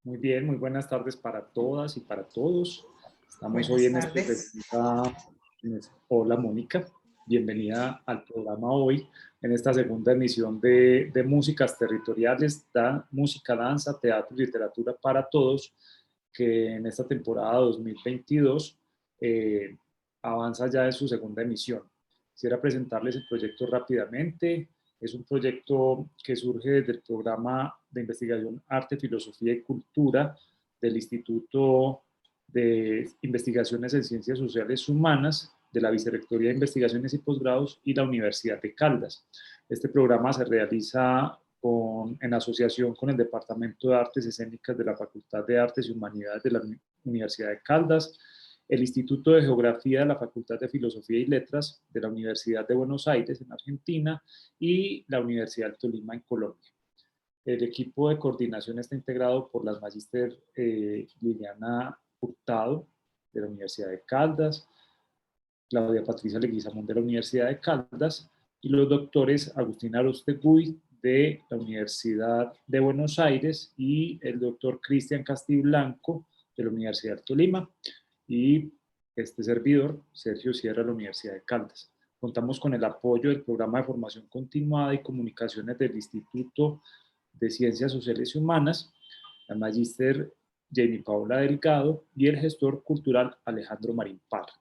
Muy bien, muy buenas tardes para todas y para todos. Estamos hoy Buenas en este tardes. Hola Mónica, bienvenida al programa hoy, en esta segunda emisión de Músicas Territoriales, música, danza, teatro y literatura para todos, que en esta temporada 2022 avanza ya en su segunda emisión. Quisiera presentarles el proyecto rápidamente. Es un proyecto que surge desde el programa de investigación Arte, Filosofía y Cultura del Instituto de Investigaciones en Ciencias Sociales Humanas, de la Vicerrectoría de Investigaciones y Posgrados y la Universidad de Caldas. Este programa se realiza en asociación con el Departamento de Artes Escénicas de la Facultad de Artes y Humanidades de la Universidad de Caldas, el Instituto de Geografía de la Facultad de Filosofía y Letras de la Universidad de Buenos Aires en Argentina y la Universidad del Tolima en Colombia. El equipo de coordinación está integrado por las magíster Liliana Hurtado de la Universidad de Caldas, Claudia Patricia Leguizamón de la Universidad de Caldas y los doctores Agustín Arosteguy de la Universidad de Buenos Aires y el doctor Cristian Castiblanco de la Universidad del Tolima y este servidor, Sergio Sierra, de la Universidad de Caldas. Contamos con el apoyo del Programa de Formación Continuada y Comunicaciones del Instituto de Ciencias Sociales y Humanas, la magíster Jamie Paula Delgado y el gestor cultural Alejandro Marín Parra.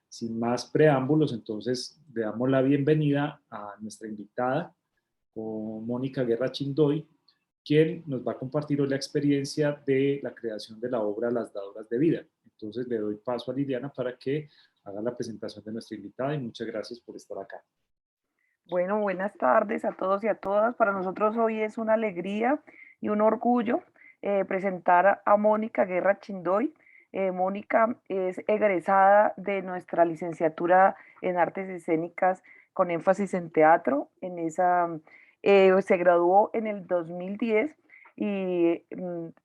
Sin más preámbulos, entonces le damos la bienvenida a nuestra invitada, con Mónica Guerra Chindoy, quien nos va a compartir hoy la experiencia de la creación de la obra Las Dadoras de Vida. Entonces le doy paso a Liliana para que haga la presentación de nuestra invitada y muchas gracias por estar acá. Bueno, buenas tardes a todos y a todas. Para nosotros hoy es una alegría y un orgullo presentar a Mónica Guerra Chindoy. Mónica es egresada de nuestra licenciatura en Artes Escénicas con énfasis en teatro. Se graduó en el 2010 y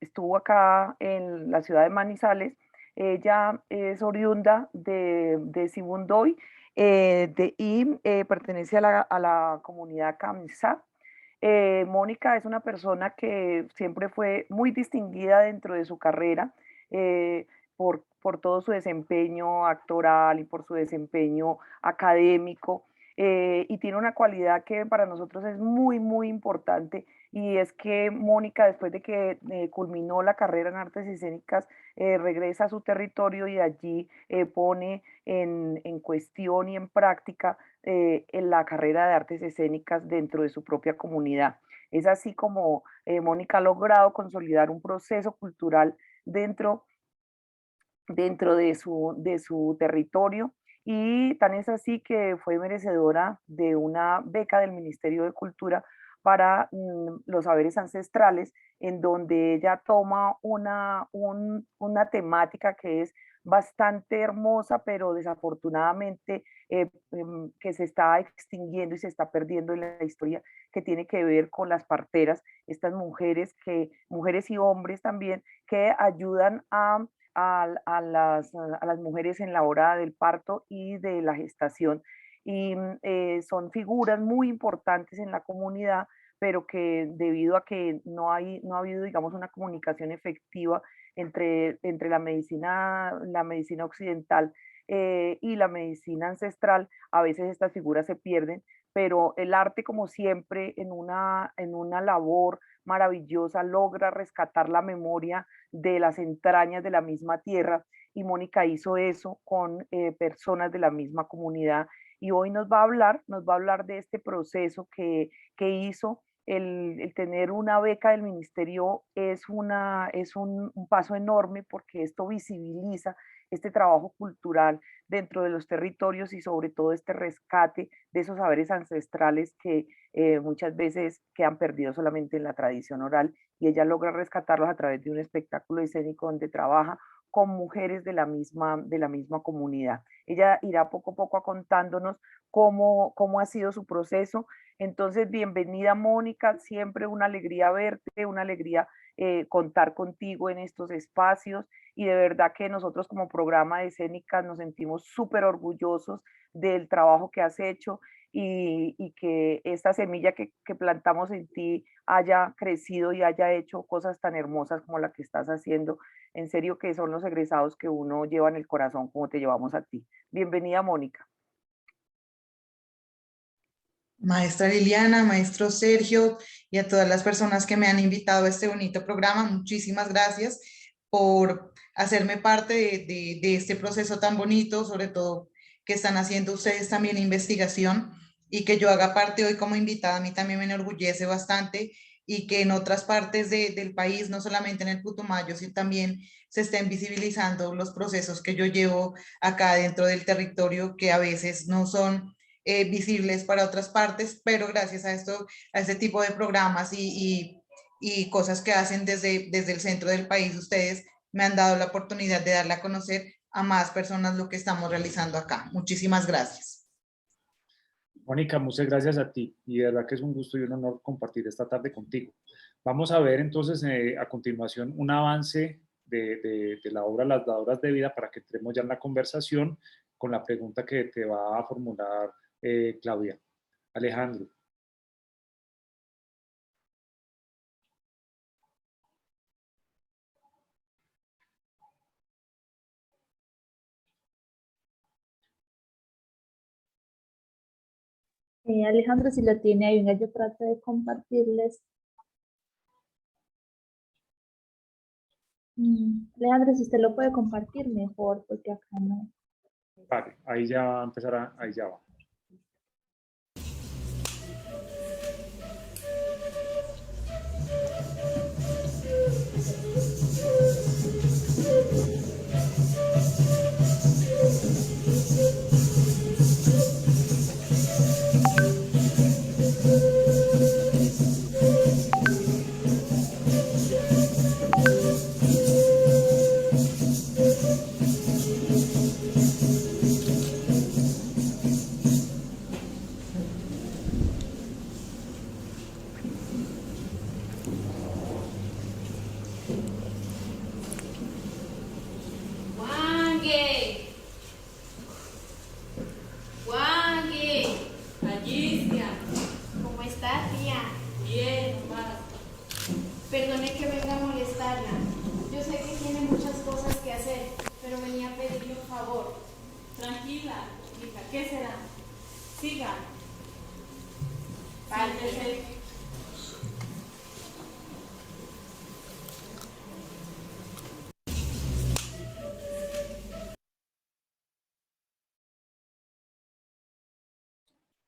estuvo acá en la ciudad de Manizales. Ella es oriunda de Sibundoy pertenece a la comunidad Kamsá. Mónica es una persona que siempre fue muy distinguida dentro de su carrera por todo su desempeño actoral y por su desempeño académico. Y tiene una cualidad que para nosotros es muy, muy importante y es que Mónica, después de que culminó la carrera en artes escénicas, regresa a su territorio y allí pone en cuestión y en práctica en la carrera de artes escénicas dentro de su propia comunidad. Es así como Mónica ha logrado consolidar un proceso cultural dentro, dentro de su territorio y tan es así que fue merecedora de una beca del Ministerio de Cultura para los saberes ancestrales, en donde ella toma una temática que es bastante hermosa, pero desafortunadamente que se está extinguiendo y se está perdiendo en la historia, que tiene que ver con las parteras, estas mujeres y hombres también, que ayudan a las mujeres en la hora del parto y de la gestación. Y son figuras muy importantes en la comunidad, pero que debido a que no ha habido, digamos, una comunicación efectiva entre la medicina occidental y la medicina ancestral, a veces estas figuras se pierden, pero el arte, como siempre, en una labor maravillosa, logra rescatar la memoria de las entrañas de la misma tierra y Mónica hizo eso con personas de la misma comunidad y hoy nos va a hablar de este proceso que hizo. El tener una beca del ministerio es un paso enorme porque esto visibiliza este trabajo cultural dentro de los territorios y sobre todo este rescate de esos saberes ancestrales que muchas veces quedan perdidos solamente en la tradición oral y ella logra rescatarlos a través de un espectáculo escénico donde trabaja con mujeres de la misma comunidad. Ella irá poco a poco contándonos cómo ha sido su proceso. Entonces, bienvenida Mónica, siempre una alegría verte, una alegría contar contigo en estos espacios y de verdad que nosotros como programa de escénicas nos sentimos súper orgullosos del trabajo que has hecho y que esta semilla que plantamos en ti haya crecido y haya hecho cosas tan hermosas como la que estás haciendo. En serio que son los egresados que uno lleva en el corazón, como te llevamos a ti. Bienvenida, Mónica. Maestra Liliana, maestro Sergio y a todas las personas que me han invitado a este bonito programa, muchísimas gracias por hacerme parte de este proceso tan bonito, sobre todo que están haciendo ustedes también investigación y que yo haga parte hoy como invitada, a mí también me enorgullece bastante y que en otras partes del país, no solamente en el Putumayo, sino también se estén visibilizando los procesos que yo llevo acá dentro del territorio que a veces no son visibles para otras partes, pero gracias a esto, a este tipo de programas y cosas que hacen desde el centro del país, ustedes me han dado la oportunidad de darle a conocer a más personas lo que estamos realizando acá. Muchísimas gracias. Mónica, muchas gracias a ti y de verdad que es un gusto y un honor compartir esta tarde contigo. Vamos a ver entonces a continuación un avance de la obra Las Dadoras de Vida para que entremos ya en la conversación con la pregunta que te va a formular Claudia. Alejandro. Alejandro, si lo tiene ahí, venga, yo trato de compartirles. Alejandro, si usted lo puede compartir mejor, porque acá no. Vale, ahí ya va a empezar, ahí ya va. Perdone que venga a molestarla. Yo sé que tiene muchas cosas que hacer, pero venía a pedirle un favor. Tranquila, hija, ¿qué será? Siga. Siéntese.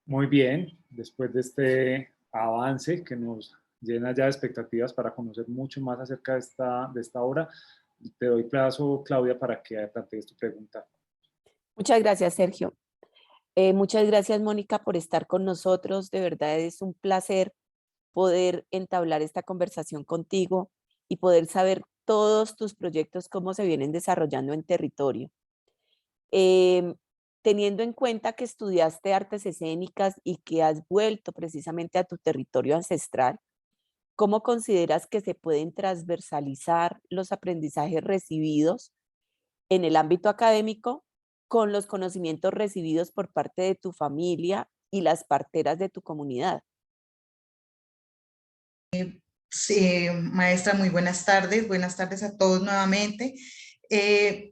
Muy bien, después de este avance que nos llena ya de expectativas para conocer mucho más acerca de esta obra, te doy plazo, Claudia, para que plantees tu pregunta. Muchas gracias, Sergio. Muchas gracias, Mónica, por estar con nosotros. De verdad es un placer poder entablar esta conversación contigo y poder saber todos tus proyectos, cómo se vienen desarrollando en territorio. Teniendo en cuenta que estudiaste artes escénicas y que has vuelto precisamente a tu territorio ancestral, ¿cómo consideras que se pueden transversalizar los aprendizajes recibidos en el ámbito académico con los conocimientos recibidos por parte de tu familia y las parteras de tu comunidad? Sí, maestra, muy buenas tardes a todos nuevamente.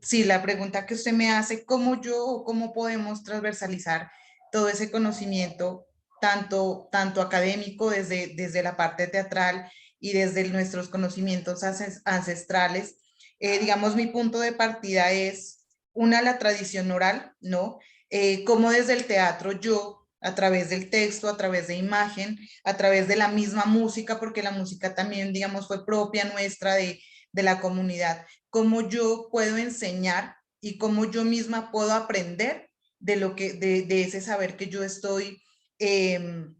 Sí, la pregunta que usted me hace, ¿cómo yo o cómo podemos transversalizar todo ese conocimiento, tanto académico desde la parte teatral y desde nuestros conocimientos ancestrales? Digamos, mi punto de partida es la tradición oral, ¿no? Cómo desde el teatro yo, a través del texto, a través de imagen, a través de la misma música, porque la música también, digamos, fue propia nuestra de la comunidad, cómo yo puedo enseñar y cómo yo misma puedo aprender de ese saber que yo estoy,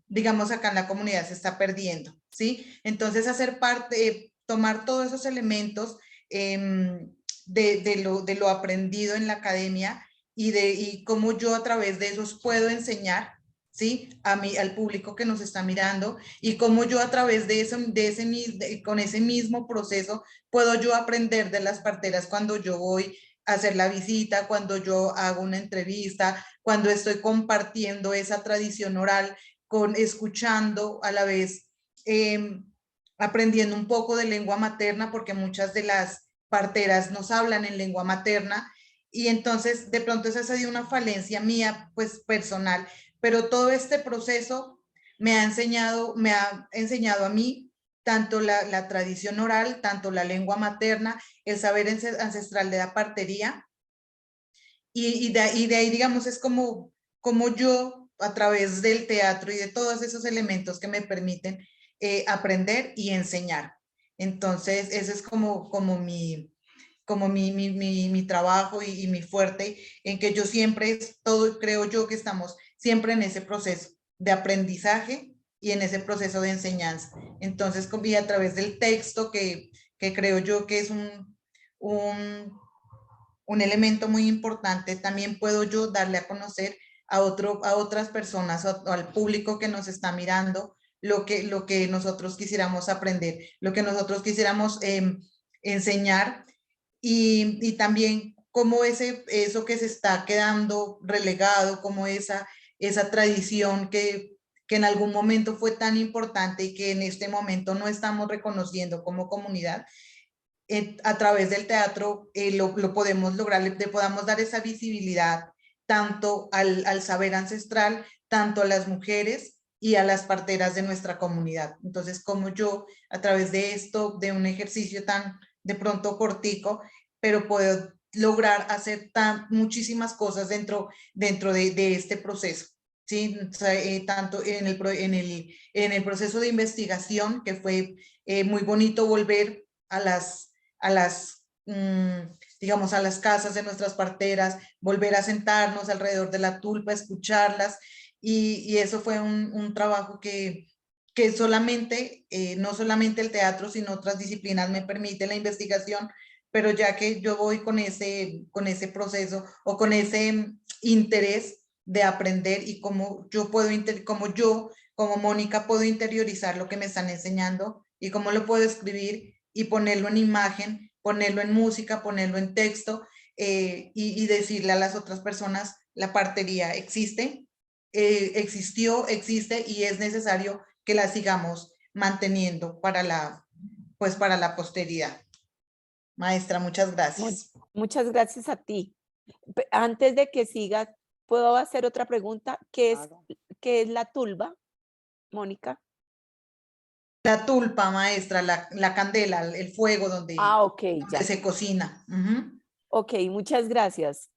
digamos, acá en la comunidad se está perdiendo, ¿sí? Entonces, hacer parte, tomar todos esos elementos de lo aprendido en la academia y cómo yo a través de esos puedo enseñar, ¿sí? Al público que nos está mirando y cómo yo a través con ese mismo proceso puedo yo aprender de las parteras cuando yo voy hacer la visita, cuando yo hago una entrevista, cuando estoy compartiendo esa tradición oral, escuchando a la vez, aprendiendo un poco de lengua materna, porque muchas de las parteras nos hablan en lengua materna, y entonces de pronto esa sería una falencia mía, pues personal, pero todo este proceso me ha enseñado a mí tanto la tradición oral, tanto la lengua materna, el saber ancestral de la partería, y de ahí, digamos, es como yo, a través del teatro y de todos esos elementos que me permiten aprender y enseñar. Entonces, ese es como mi trabajo y mi fuerte, en que yo siempre, creo yo que estamos siempre en ese proceso de aprendizaje y en ese proceso de enseñanza. Entonces, y a través del texto, que creo yo que es un elemento muy importante, también puedo yo darle a conocer a otras personas, o al público que nos está mirando, lo que nosotros quisiéramos aprender, lo que nosotros quisiéramos enseñar, y también cómo eso que se está quedando relegado, como esa tradición que en algún momento fue tan importante y que en este momento no estamos reconociendo como comunidad, a través del teatro lo podemos lograr, le podamos dar esa visibilidad tanto al saber ancestral, tanto a las mujeres y a las parteras de nuestra comunidad. Entonces, como yo, a través de esto, de un ejercicio tan de pronto cortico, pero puedo lograr hacer muchísimas cosas dentro de este proceso. ¿Sí? O sea, tanto en el proceso de investigación, que fue muy bonito volver a las, digamos, a las casas de nuestras parteras, volver a sentarnos alrededor de la tulpa, escucharlas, y eso fue un trabajo que solamente, no solamente el teatro, sino otras disciplinas me permite la investigación, pero ya que yo voy con ese proceso o con ese interés de aprender, y cómo yo como Mónica puedo interiorizar lo que me están enseñando y cómo lo puedo escribir y ponerlo en imagen, ponerlo en música, ponerlo en texto, y decirle a las otras personas, la partería existe, existió, existe, y es necesario que la sigamos manteniendo para la posteridad. Maestra, muchas gracias. Muchas gracias a ti. Antes de que sigas, ¿puedo hacer otra pregunta? ¿Qué es la tulba, Mónica? La tulpa, maestra, la candela, el fuego donde, Ok, ya. se cocina. Ok, muchas gracias.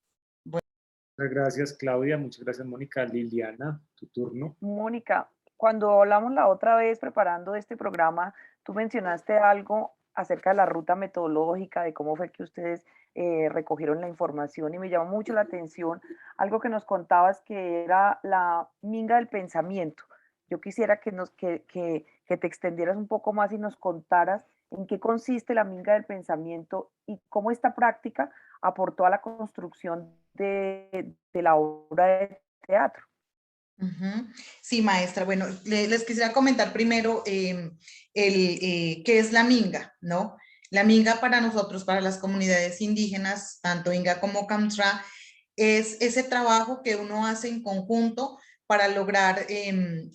Muchas gracias, Claudia. Muchas gracias, Mónica. Liliana, tu turno. Mónica, cuando hablamos la otra vez preparando este programa, tú mencionaste algo acerca de la ruta metodológica, de cómo fue que ustedes recogieron la información, y me llamó mucho la atención algo que nos contabas, que era la minga del pensamiento. Yo quisiera que te extendieras un poco más y nos contaras en qué consiste la minga del pensamiento y cómo esta práctica aportó a la construcción de la obra de teatro. Sí, maestra. Bueno, les quisiera comentar primero qué es la minga, ¿no? La minga para nosotros, para las comunidades indígenas, tanto Inga como Kamsra, es ese trabajo que uno hace en conjunto para lograr,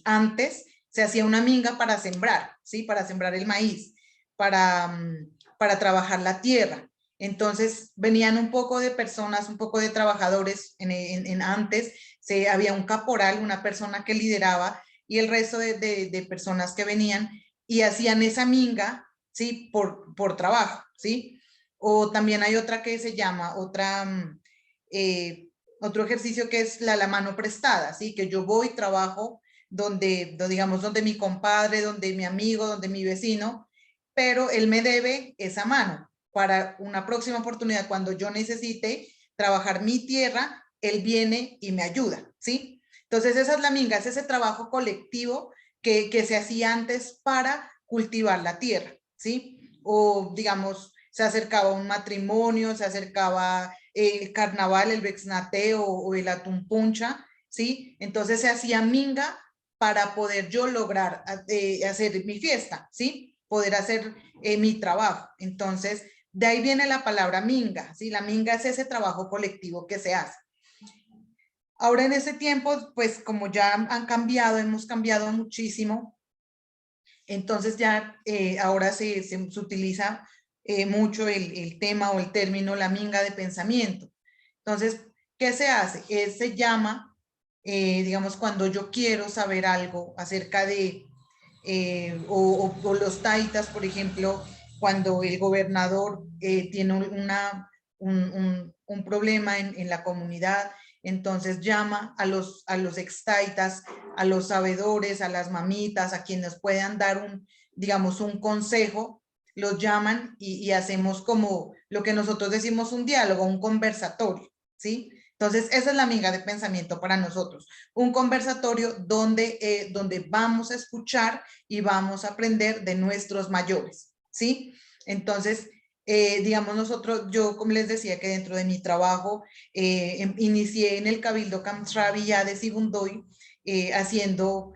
antes se hacía una minga para sembrar, ¿sí? Para sembrar el maíz, para trabajar la tierra. Entonces venían un poco de personas, un poco de trabajadores antes. Había un caporal, una persona que lideraba, y el resto de personas que venían y hacían esa minga, ¿sí? Por trabajo, ¿sí? O también hay otra que se llama, otro ejercicio, que es la mano prestada, ¿sí? Que yo voy, trabajo digamos, donde mi compadre, donde mi amigo, donde mi vecino, pero él me debe esa mano para una próxima oportunidad. Cuando yo necesite trabajar mi tierra, él viene y me ayuda, ¿sí? Entonces esa es la minga, es ese trabajo colectivo que se hacía antes para cultivar la tierra, ¿sí? O digamos, se acercaba un matrimonio, se acercaba el carnaval, el Bexnate o el Atumpuncha, ¿sí? Entonces se hacía minga para poder yo lograr hacer mi fiesta, ¿sí? Poder hacer mi trabajo. Entonces, De ahí viene la palabra minga, ¿sí? La minga es ese trabajo colectivo que se hace. Ahora en este tiempo, pues como ya han cambiado, hemos cambiado muchísimo, entonces ya ahora se utiliza mucho el tema o el término la minga de pensamiento. Entonces, ¿qué se hace? Se llama, digamos, cuando yo quiero saber algo acerca de, o los taitas, por ejemplo, cuando el gobernador tiene un problema en la comunidad, entonces llama a los extaitas, a los sabedores, a las mamitas, a quienes puedan dar digamos, un consejo, los llaman y hacemos como lo que nosotros decimos un diálogo, un conversatorio, ¿sí? Entonces, esa es la minga de pensamiento para nosotros, un conversatorio donde vamos a escuchar y vamos a aprender de nuestros mayores, ¿sí? Entonces, digamos nosotros, yo como les decía que dentro de mi trabajo, inicié en el Cabildo Camtravi ya de Sibundoy, haciendo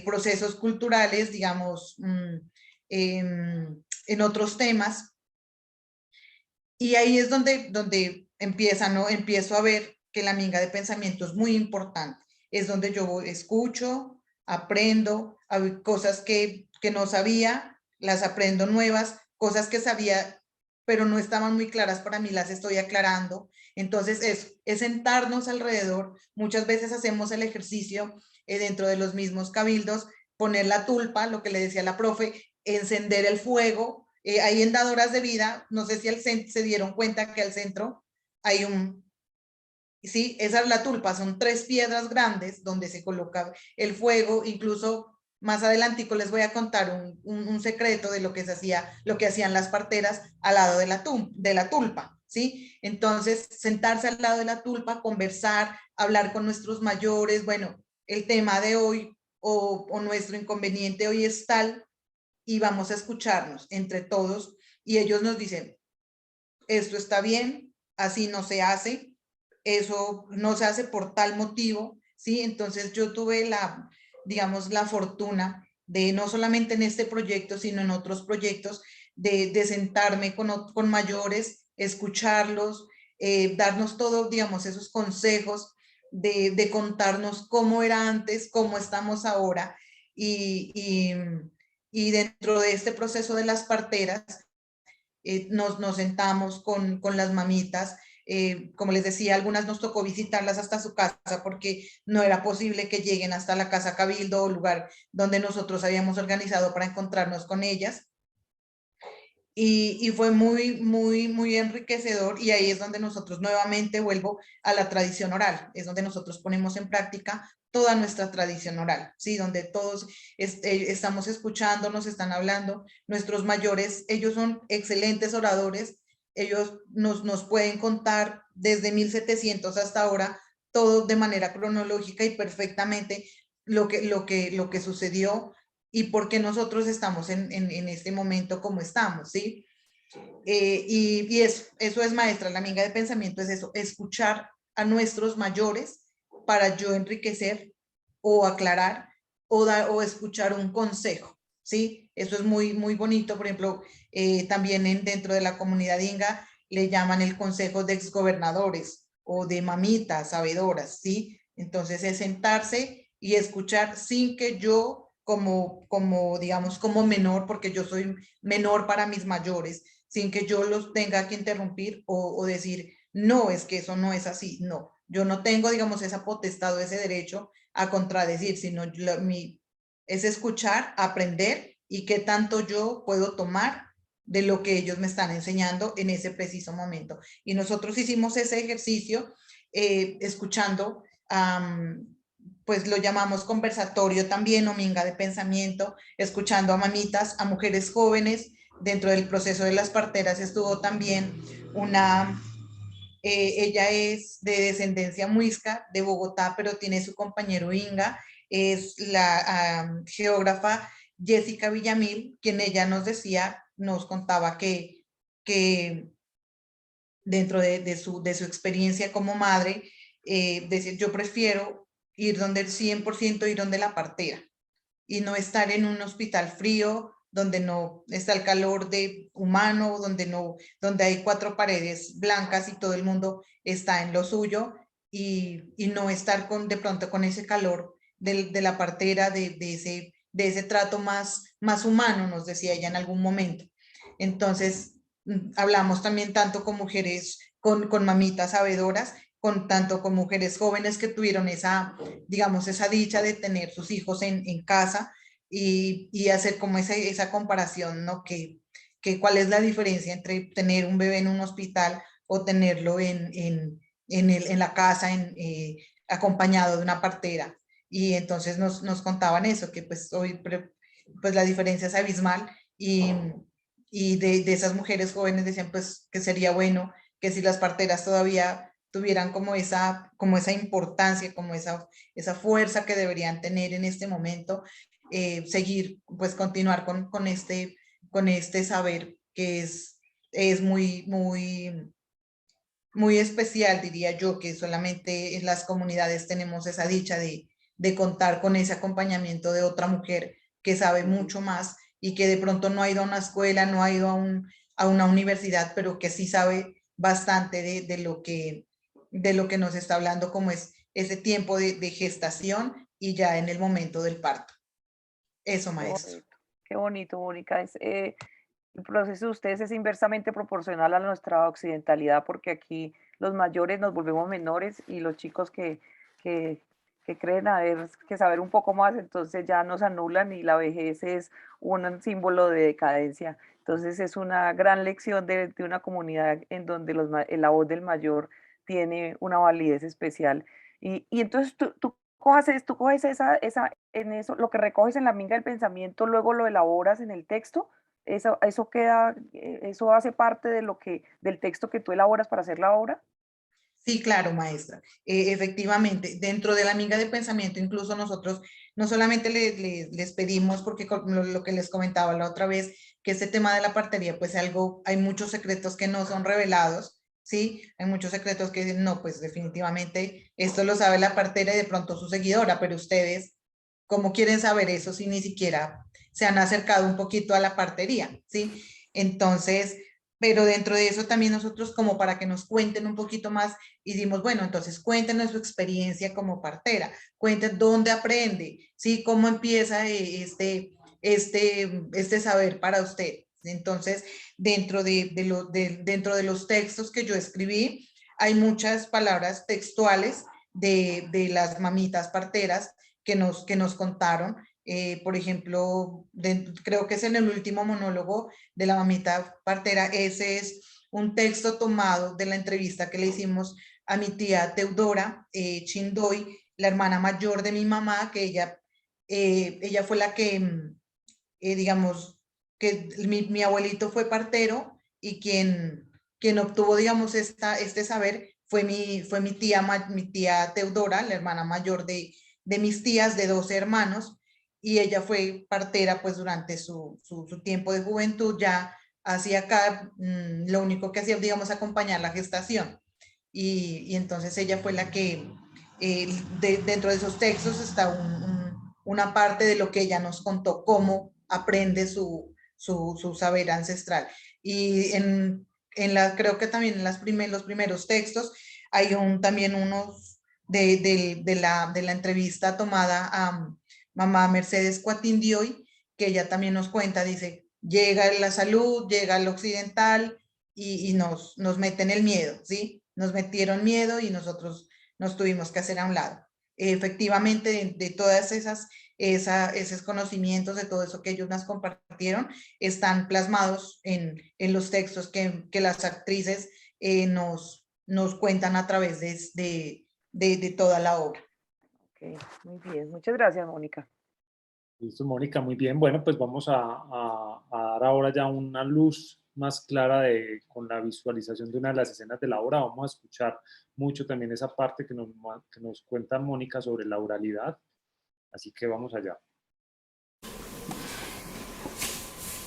procesos culturales, digamos, en otros temas. Y ahí es donde empieza, ¿no? Empiezo a ver que la minga de pensamiento es muy importante. Es donde yo escucho, aprendo, hay cosas que no sabía, las aprendo nuevas, cosas que sabía, pero no estaban muy claras para mí, las estoy aclarando. Entonces es sentarnos alrededor. Muchas veces hacemos el ejercicio dentro de los mismos cabildos, poner la tulpa, lo que le decía la profe, encender el fuego. Ahí en Dadoras de Vida, no sé si se dieron cuenta que al centro hay sí, esa es la tulpa, son 3 piedras grandes donde se coloca el fuego. Incluso más adelantico les voy a contar un secreto de lo que se hacía, lo que hacían las parteras al lado de la tulpa, ¿sí? Entonces, sentarse al lado de la tulpa, conversar, hablar con nuestros mayores. Bueno, el tema de hoy o nuestro inconveniente hoy es tal, y vamos a escucharnos entre todos y ellos nos dicen, esto está bien, así no se hace, eso no se hace por tal motivo, ¿sí? Entonces yo tuve digamos, la fortuna de no solamente en este proyecto, sino en otros proyectos, de sentarme con mayores, escucharlos, darnos todo, digamos, esos consejos, de contarnos cómo era antes, cómo estamos ahora, y dentro de este proceso de las parteras, nos sentamos con las mamitas. Como les decía, algunas nos tocó visitarlas hasta su casa porque no era posible que lleguen hasta la Casa Cabildo o lugar donde nosotros habíamos organizado para encontrarnos con ellas. Y fue muy, muy, muy enriquecedor, y ahí es donde nosotros nuevamente vuelvo a la tradición oral, es donde nosotros ponemos en práctica toda nuestra tradición oral, ¿sí? Donde todos estamos escuchando, nos están hablando, nuestros mayores, ellos son excelentes oradores, ellos nos pueden contar desde 1700 hasta ahora, todo de manera cronológica y perfectamente lo que sucedió y por qué nosotros estamos en este momento como estamos, ¿sí? Y eso es, maestra, la minga de pensamiento es eso, escuchar a nuestros mayores para yo enriquecer o aclarar o escuchar un consejo, ¿sí? Eso es muy, muy bonito. Por ejemplo, también dentro de la comunidad inga le llaman el consejo de exgobernadores o de mamitas sabedoras, ¿sí? Entonces es sentarse y escuchar sin que yo digamos, como menor, porque yo soy menor para mis mayores, sin que yo los tenga que interrumpir o decir, no, es que eso no es así. No, yo no tengo, digamos, esa potestad o ese derecho a contradecir, sino es escuchar, aprender y qué tanto yo puedo tomar de lo que ellos me están enseñando en ese preciso momento. Y nosotros hicimos ese ejercicio escuchando, pues lo llamamos conversatorio también, o minga de pensamiento, escuchando a mamitas, a mujeres jóvenes. Dentro del proceso de las parteras estuvo también ella es de descendencia muisca de Bogotá, pero tiene su compañero inga, es la geógrafa Jessica Villamil, quien ella nos decía, nos contaba que dentro de su experiencia como madre, decir, yo prefiero ir donde el 100%, ir donde la partera y no estar en un hospital frío donde no está el calor de humano, donde hay 4 paredes blancas y todo el mundo está en lo suyo, y no estar de pronto con ese calor de la partera, de ese trato más humano, nos decía ella en algún momento. Entonces, hablamos también tanto con mujeres, con mamitas sabedoras, tanto con mujeres jóvenes que tuvieron esa dicha de tener sus hijos en casa, y hacer como esa comparación, ¿no? Que cuál es la diferencia entre tener un bebé en un hospital o tenerlo en la casa, acompañado de una partera. Y entonces nos contaban eso, que pues hoy pues la diferencia es abismal, y de esas mujeres jóvenes decían pues que sería bueno que si las parteras todavía tuvieran como esa importancia, como esa fuerza que deberían tener en este momento, seguir, pues continuar con este saber que es muy especial, diría yo, que solamente en las comunidades tenemos esa dicha de contar con ese acompañamiento de otra mujer que sabe mucho más y que de pronto no ha ido a una escuela, no ha ido a una universidad, pero que sí sabe bastante de lo que nos está hablando, como es ese tiempo de gestación y ya en el momento del parto. Eso, maestro. Qué bonito, Mónica. El proceso de ustedes es inversamente proporcional a nuestra occidentalidad, porque aquí los mayores nos volvemos menores y los chicos que creen haber que saber un poco más, entonces ya nos anulan, y la vejez es un símbolo de decadencia. Entonces es una gran lección de una comunidad en donde la voz del mayor tiene una validez especial. Y entonces tú coges en eso, lo que recoges en la minga del pensamiento, luego lo elaboras en el texto. Eso queda, eso hace parte del texto que tú elaboras para hacer la obra. Sí, claro, maestra. Efectivamente, dentro de la minga de pensamiento, incluso nosotros no solamente les pedimos, porque lo que les comentaba la otra vez, que este tema de la partería, pues hay muchos secretos que no son revelados, ¿sí? Hay muchos secretos que dicen, no, pues definitivamente esto lo sabe la partera y de pronto su seguidora, pero ustedes, ¿cómo quieren saber eso si ni siquiera se han acercado un poquito a la partería, ¿sí? Entonces, pero dentro de eso también nosotros, como para que nos cuenten un poquito más, y dimos, bueno, entonces cuéntenos su experiencia como partera, cuenten dónde aprende, ¿sí? Cómo empieza este saber para usted. Entonces, dentro de los textos que yo escribí, hay muchas palabras textuales de las mamitas parteras que nos contaron. Por ejemplo, creo que es en el último monólogo de la mamita partera. Ese es un texto tomado de la entrevista que le hicimos a mi tía Teodora Chindoy, la hermana mayor de mi mamá, que ella fue la que, digamos, que mi abuelito fue partero, y quien obtuvo, digamos, este saber fue mi tía Teodora, la hermana mayor de mis tías, de 12 hermanos, y ella fue partera pues durante su tiempo de juventud. Ya hacía acá, lo único que hacía, digamos, acompañar la gestación, y entonces ella fue la que, dentro de esos textos está una parte de lo que ella nos contó, cómo aprende su saber ancestral. Y creo que también en los primeros textos hay también unos de la entrevista tomada a mamá Mercedes Cuatindioy, que ella también nos cuenta, dice, llega la salud, llega el occidental, y nos meten el miedo, ¿sí? Nos metieron miedo y nosotros nos tuvimos que hacer a un lado. Efectivamente, de todas esos conocimientos, de todo eso que ellos nos compartieron, están plasmados en los textos que las actrices nos cuentan a través de toda la obra. Ok, muy bien. Muchas gracias, Mónica. Listo, Mónica, muy bien. Bueno, pues vamos a dar ahora ya una luz más clara con la visualización de una de las escenas de la obra. Vamos a escuchar mucho también esa parte que nos cuenta Mónica sobre la oralidad. Así que vamos allá.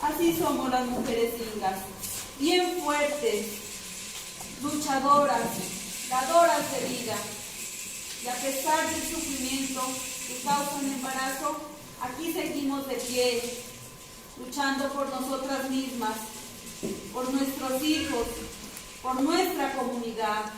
Así somos las mujeres ingas, bien fuertes, luchadoras, dadoras de vida. Y a pesar del sufrimiento que causa un embarazo, aquí seguimos de pie, luchando por nosotras mismas, por nuestros hijos, por nuestra comunidad.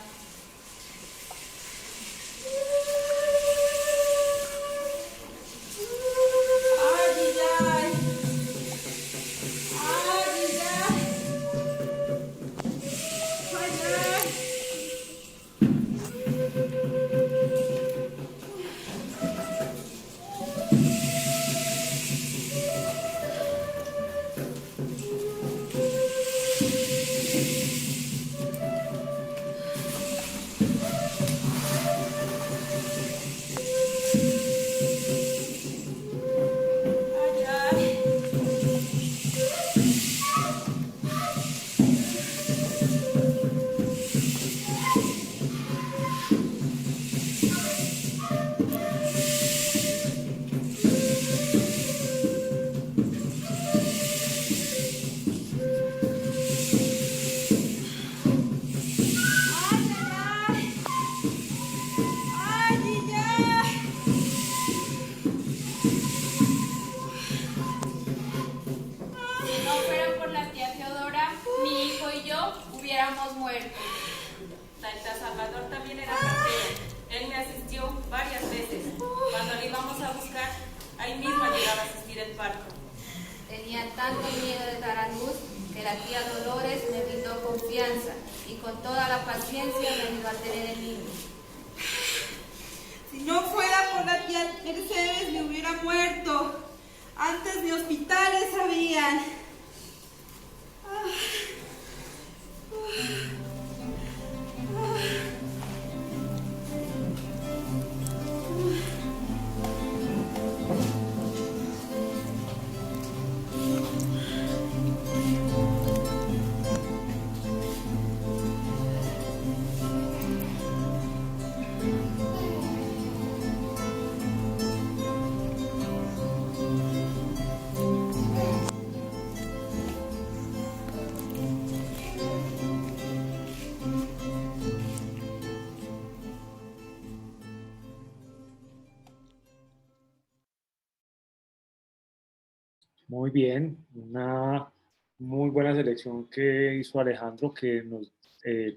Muy bien, una muy buena selección que hizo Alejandro, que nos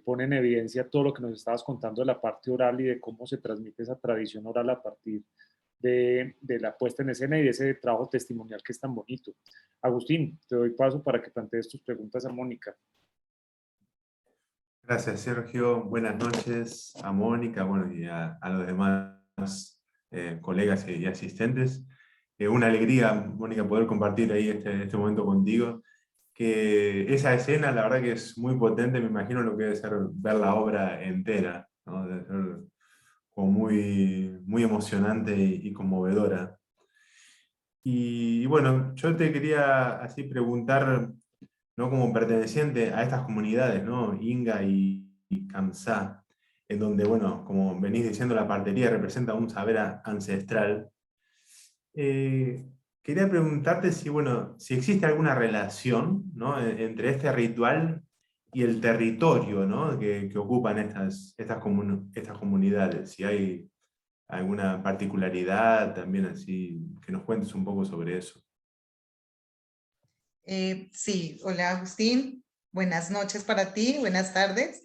pone en evidencia todo lo que nos estabas contando de la parte oral y de cómo se transmite esa tradición oral a partir de la puesta en escena y de ese trabajo testimonial que es tan bonito. Agustín, te doy paso para que plantees tus preguntas a Mónica. Gracias, Sergio. Buenas noches a Mónica, bueno, y a los demás colegas y asistentes. Una alegría, Mónica, poder compartir ahí este momento contigo. Que esa escena, la verdad que es muy potente, me imagino lo que debe ser ver la obra entera, ¿no? Debe ser como muy emocionante y conmovedora. Y bueno, yo te quería así preguntar, ¿no? Como perteneciente a estas comunidades, ¿no? Inga y Kamsá, en donde, bueno, como venís diciendo, la partería representa un saber ancestral. Quería preguntarte si, bueno, si existe alguna relación, ¿no? Entre este ritual y el territorio, ¿no? que ocupan estas comunidades, si hay alguna particularidad también así, que nos cuentes un poco sobre eso. Sí, hola Agustín, buenas noches para ti, buenas tardes.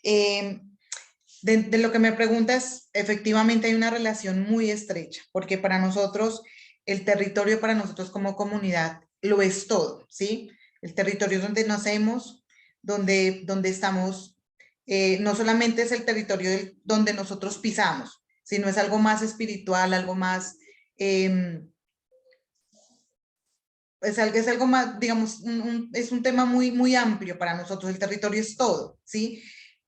De lo que me preguntas, efectivamente hay una relación muy estrecha, porque para nosotros, el territorio para nosotros como comunidad lo es todo, ¿sí? El territorio es donde nacemos, donde estamos, no solamente es el territorio donde nosotros pisamos, sino es algo más espiritual, algo más... es algo más, digamos, es un tema muy amplio para nosotros, el territorio es todo, ¿sí?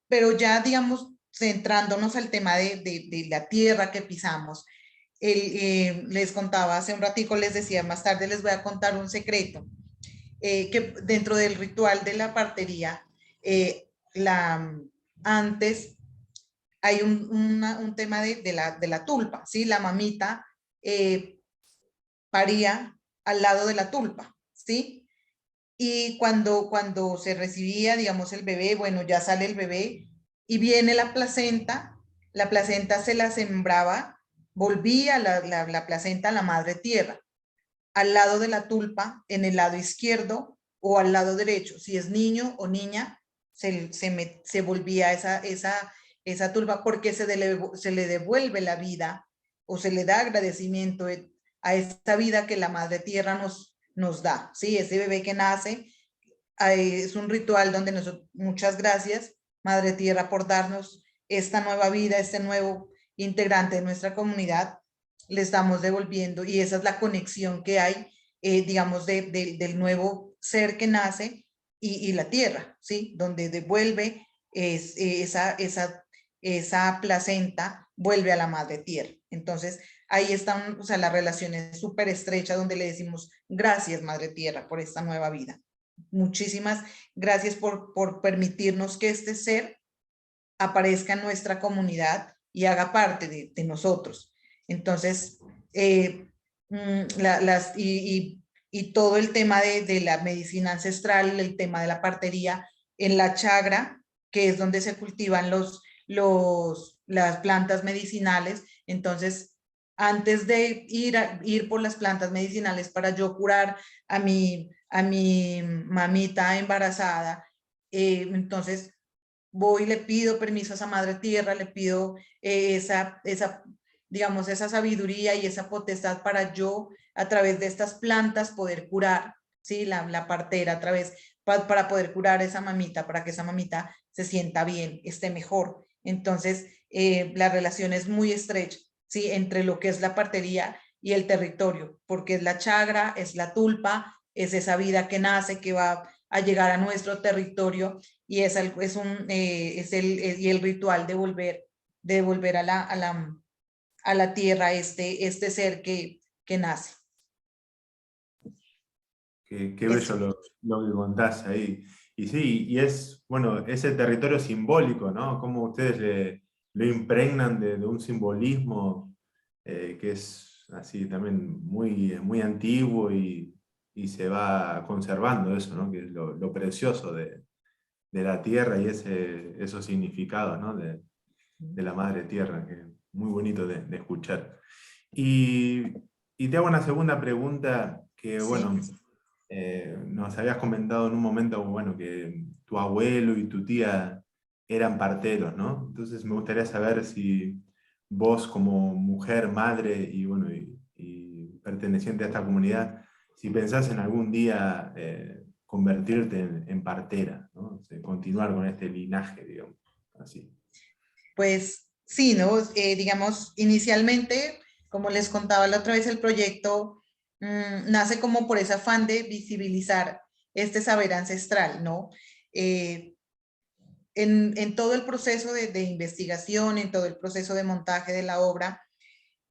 Pero ya, digamos, centrándonos al tema de la tierra que pisamos, les contaba hace un ratico, les decía, más tarde les voy a contar un secreto, que dentro del ritual de la partería, antes hay un tema de la tulpa, ¿sí? La mamita paría al lado de la tulpa, ¿sí? Y cuando se recibía, digamos, el bebé, bueno, ya sale el bebé y viene la placenta se la sembraba, volvía la placenta a la madre tierra. al lado de la tulpa, en el lado izquierdo o al lado derecho. Si es niño o niña, se volvía esa tulpa porque se le devuelve la vida o se le da agradecimiento a esta vida que la Madre Tierra nos da. ¿Sí? Ese bebé que nace es un ritual donde muchas gracias, Madre Tierra, por darnos esta nueva vida, este nuevo integrante de nuestra comunidad. Le estamos devolviendo y esa es la conexión que hay, digamos, del nuevo ser que nace y la tierra, ¿sí? Donde devuelve esa placenta, vuelve a la madre tierra. Entonces, ahí está, o sea, la relación es súper estrecha donde le decimos gracias, Madre Tierra, por esta nueva vida. Muchísimas gracias por permitirnos que este ser aparezca en nuestra comunidad y haga parte de nosotros. Entonces, y todo el tema de la medicina ancestral, el tema de la partería en la chagra, que es donde se cultivan las plantas medicinales. Entonces, antes de ir por las plantas medicinales para yo curar a mi mamita embarazada, entonces voy y le pido permiso a esa Madre Tierra, le pido digamos, esa sabiduría y esa potestad para yo, a través de estas plantas, poder curar, ¿sí? La partera, a través, para poder curar a esa mamita, para que esa mamita se sienta bien, esté mejor. Entonces, la relación es muy estrecha, ¿sí? Entre lo que es la partería y el territorio, porque es la chagra, es la tulpa, es esa vida que nace, que va a llegar a nuestro territorio, y es el ritual de volver a la tierra este ser que nace. Qué bello lo que contás ahí. Y sí, y es, bueno, ese territorio simbólico, ¿no? Cómo ustedes lo impregnan de un simbolismo que es así también muy antiguo y se va conservando eso, ¿no? Que es lo precioso de la tierra y esos significados, ¿no? de la madre tierra, que es muy bonito de escuchar. Y te hago una segunda pregunta que, bueno, nos habías comentado en un momento, bueno, que tu abuelo y tu tía eran parteros, ¿no? Entonces me gustaría saber si vos como mujer, madre y, bueno, y perteneciente a esta comunidad, si pensás en algún día convertirte en partera, ¿no? O sea, continuar con este linaje, digamos, así. Pues sí, ¿no? Digamos, inicialmente, como les contaba la otra vez, el proyecto nace como por ese afán de visibilizar este saber ancestral, ¿no? En todo el proceso de investigación, en todo el proceso de montaje de la obra,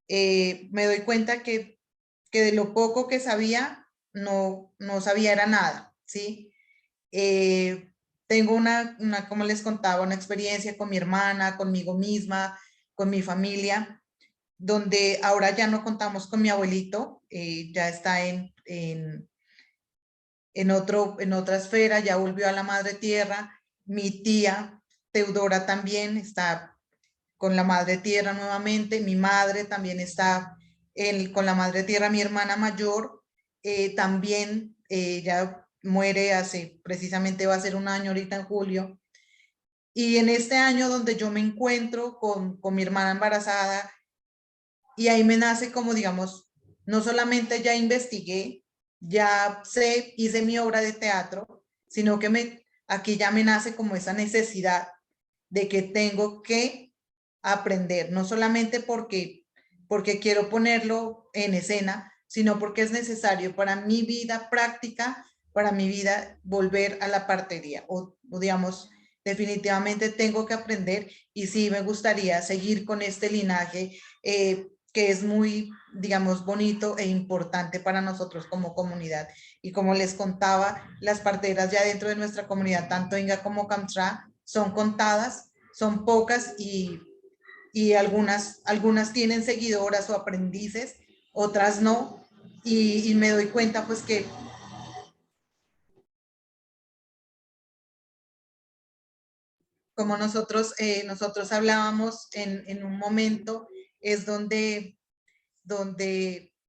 me doy cuenta que de lo poco que sabía, no sabía era nada, ¿sí? Tengo como les contaba, una experiencia con mi hermana, conmigo misma, con mi familia, donde ahora ya no contamos con mi abuelito, ya está en otra esfera, ya volvió a la madre tierra. Mi tía Teodora también está con la madre tierra nuevamente. Mi madre también está con la madre tierra. Mi hermana mayor también ya muere precisamente va a ser un año ahorita en julio. Y en este año donde yo me encuentro con mi hermana embarazada, y ahí me nace como, digamos, no solamente ya investigué, ya hice mi obra de teatro, sino que aquí ya me nace como esa necesidad de que tengo que aprender, no solamente porque quiero ponerlo en escena, sino porque es necesario para mi vida práctica, para mi vida volver a la partería, o digamos, definitivamente tengo que aprender, y sí me gustaría seguir con este linaje que es muy, digamos, bonito e importante para nosotros como comunidad. Y como les contaba, las parteras ya dentro de nuestra comunidad, tanto Inga como Kamsra, son contadas, son pocas, y algunas tienen seguidoras o aprendices, otras no, y me doy cuenta pues que como nosotros hablábamos en un momento, es donde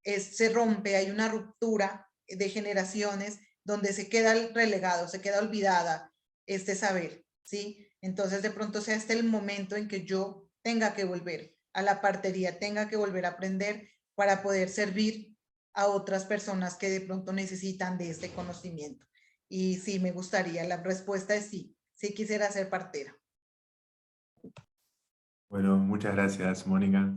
se rompe, hay una ruptura de generaciones donde se queda relegado, se queda olvidada este saber, ¿sí? Entonces de pronto sea este el momento en que yo tenga que volver a la partería, tenga que volver a aprender para poder servir a otras personas que de pronto necesitan de este conocimiento. Y sí, me gustaría, la respuesta es sí, sí quisiera ser partera. Bueno, muchas gracias, Mónica.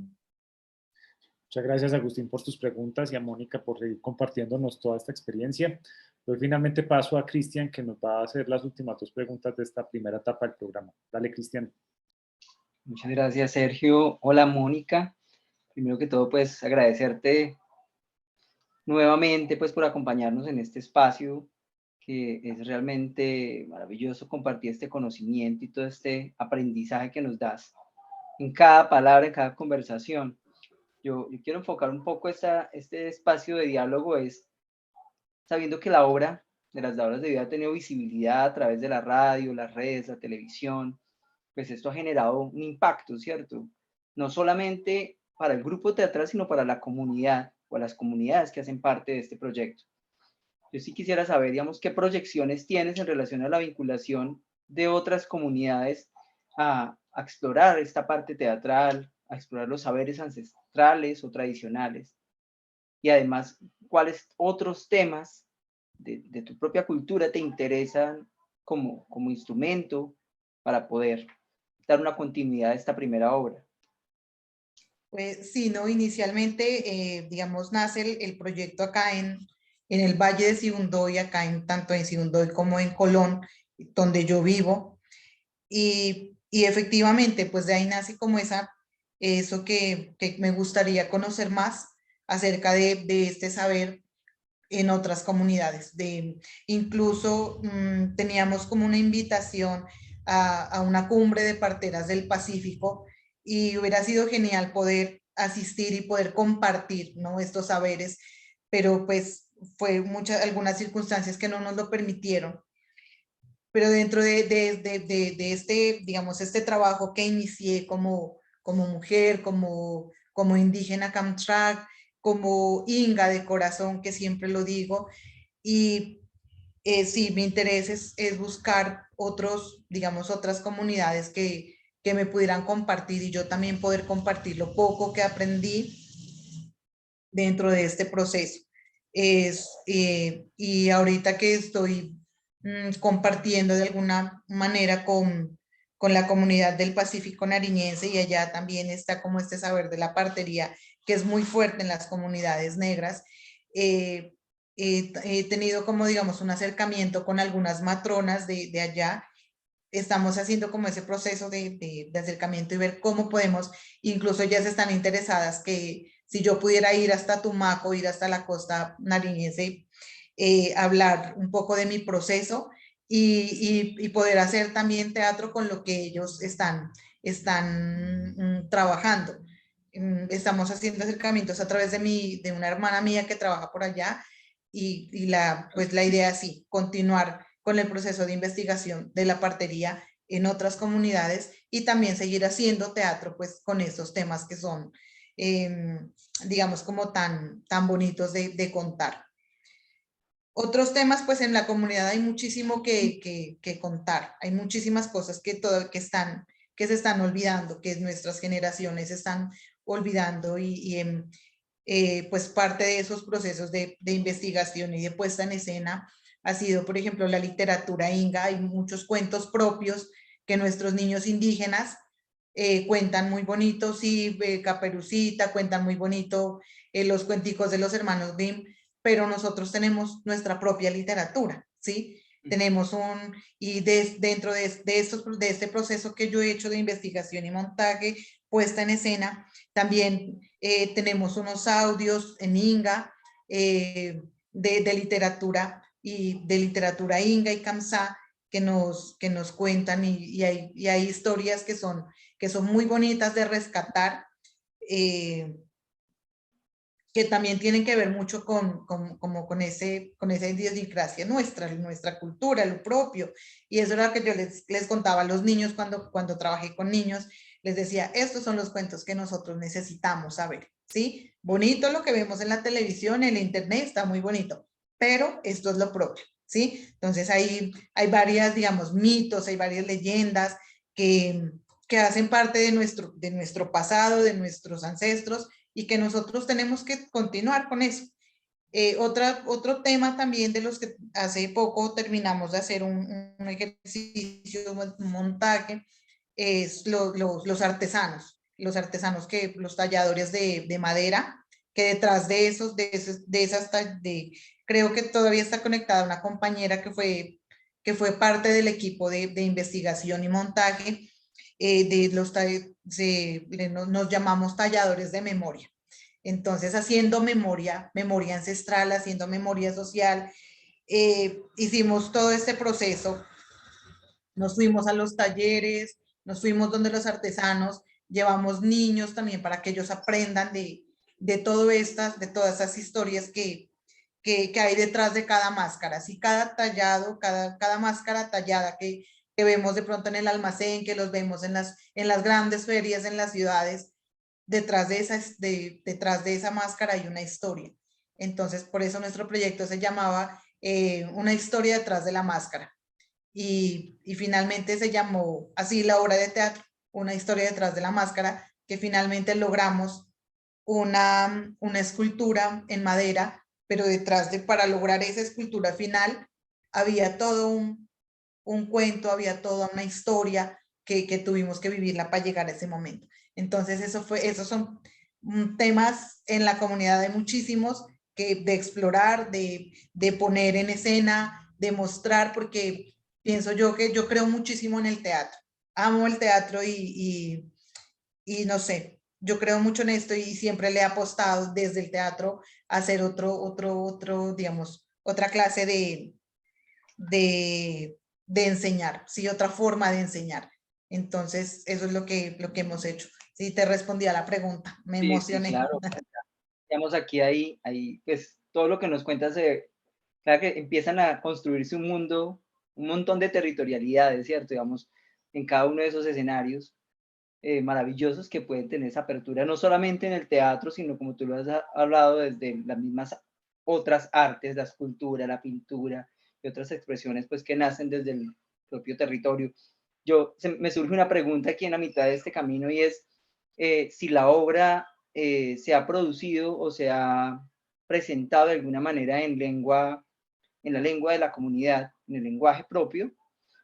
Muchas gracias, Agustín, por tus preguntas y a Mónica por seguir compartiéndonos toda esta experiencia. Hoy finalmente paso a Cristian, que nos va a hacer las últimas 2 preguntas de esta primera etapa del programa. Dale, Cristian. Muchas gracias, Sergio. Hola, Mónica. Primero que todo, pues agradecerte nuevamente pues por acompañarnos en este espacio, que es realmente maravilloso compartir este conocimiento y todo este aprendizaje que nos das en cada palabra, en cada conversación. Yo quiero enfocar un poco este espacio de diálogo, es sabiendo que la obra de las Dadoras de Vida ha tenido visibilidad a través de la radio, las redes, la televisión, pues esto ha generado un impacto, ¿cierto? No solamente para el grupo teatral, sino para la comunidad o las comunidades que hacen parte de este proyecto. Yo sí quisiera saber, digamos, qué proyecciones tienes en relación a la vinculación de otras comunidades a explorar esta parte teatral, a explorar los saberes ancestrales o tradicionales. Y además, ¿cuáles otros temas de tu propia cultura te interesan como instrumento para poder dar una continuidad a esta primera obra? Pues sí, ¿no? Inicialmente, digamos, nace el proyecto acá en el Valle de Sibundoy, acá tanto en Sibundoy como en Colón, donde yo vivo. Y efectivamente, pues de ahí nace como eso que me gustaría conocer más acerca de este saber en otras comunidades. Incluso teníamos como una invitación a una cumbre de parteras del Pacífico y hubiera sido genial poder asistir y poder compartir, ¿no?, estos saberes, pero pues fue algunas circunstancias que no nos lo permitieron. Pero dentro de este, digamos, este trabajo que inicié como mujer, como indígena Camtrac, como Inga de corazón, que siempre lo digo, y sí, mi interés es buscar otras comunidades que me pudieran compartir y yo también poder compartir lo poco que aprendí dentro de este proceso. Y ahorita que estoy compartiendo de alguna manera con la comunidad del Pacífico nariñense, y allá también está como este saber de la partería, que es muy fuerte en las comunidades negras. He tenido como, digamos, un acercamiento con algunas matronas de allá. Estamos haciendo como ese proceso de acercamiento y ver cómo podemos, incluso ellas están interesadas que si yo pudiera ir hasta Tumaco, ir hasta la costa nariñense, hablar un poco de mi proceso y poder hacer también teatro con lo que ellos están trabajando. Estamos haciendo acercamientos a través de una hermana mía que trabaja por allá y la idea es sí, continuar con el proceso de investigación de la partería en otras comunidades y también seguir haciendo teatro pues con esos temas que son digamos como tan bonitos de contar. Otros temas, pues en la comunidad hay muchísimo que contar, hay muchísimas cosas que se están olvidando, que nuestras generaciones están olvidando pues parte de esos procesos de investigación y de puesta en escena ha sido, por ejemplo, la literatura inga. Hay muchos cuentos propios que nuestros niños indígenas cuentan muy bonitos, y Caperucita, cuentan muy bonito los cuenticos de los hermanos Grimm, pero nosotros tenemos nuestra propia literatura, ¿sí? Tenemos y dentro de este proceso que yo he hecho de investigación y montaje, puesta en escena, también tenemos unos audios en inga de literatura y de literatura inga y kamsá que nos cuentan y hay historias que son muy bonitas de rescatar, que también tienen que ver mucho con esa idiosincrasia nuestra cultura, lo propio. Y eso era lo que yo les contaba a los niños cuando trabajé con niños. Les decía, estos son los cuentos que nosotros necesitamos saber, ¿sí? bonito lo que vemos en la televisión, en el internet, está muy bonito, pero esto es lo propio, ¿sí? Entonces hay varias, digamos, mitos, hay varias leyendas que hacen parte de nuestro pasado, de nuestros ancestros, y que nosotros tenemos que continuar con eso. Otro tema también de los que hace poco terminamos de hacer un ejercicio, un montaje, es los artesanos, los talladores de madera, que detrás de creo que todavía está conectada una compañera que fue parte del equipo de investigación y montaje, nos llamamos talladores de memoria. Entonces, haciendo memoria ancestral, haciendo memoria social, hicimos todo este proceso. Nos fuimos a los talleres, nos fuimos donde los artesanos, llevamos niños también para que ellos aprendan de todas esas historias que hay detrás de cada máscara. Si cada tallado, cada máscara tallada que vemos de pronto en el almacén, que los vemos en las grandes ferias, en las ciudades, detrás de esa máscara hay una historia. Entonces, por eso nuestro proyecto se llamaba Una historia detrás de la máscara. Y finalmente se llamó así la obra de teatro, Una historia detrás de la máscara, que finalmente logramos una escultura en madera, pero para lograr esa escultura final, había todo un cuento, había toda una historia que tuvimos que vivirla para llegar a ese momento. Entonces, esos son temas en la comunidad de muchísimos de explorar, de poner en escena, de mostrar, porque pienso yo que yo creo muchísimo en el teatro. Amo el teatro y no sé, yo creo mucho en esto y siempre le he apostado desde el teatro a hacer digamos, otra clase de enseñar, sí, otra forma de enseñar. Entonces, eso es lo que hemos hecho. Sí, te respondí a la pregunta, me emocioné. Sí, claro. Digamos, aquí hay, pues, todo lo que nos cuentas, claro que empiezan a construirse un mundo, un montón de territorialidades, ¿cierto? Digamos, en cada uno de esos escenarios maravillosos que pueden tener esa apertura, no solamente en el teatro, sino como tú lo has hablado, desde las mismas otras artes, la escultura, la pintura y otras expresiones, pues, que nacen desde el propio territorio. Me surge una pregunta aquí en la mitad de este camino, y es si la obra se ha producido o se ha presentado de alguna manera en la lengua de la comunidad, en el lenguaje propio,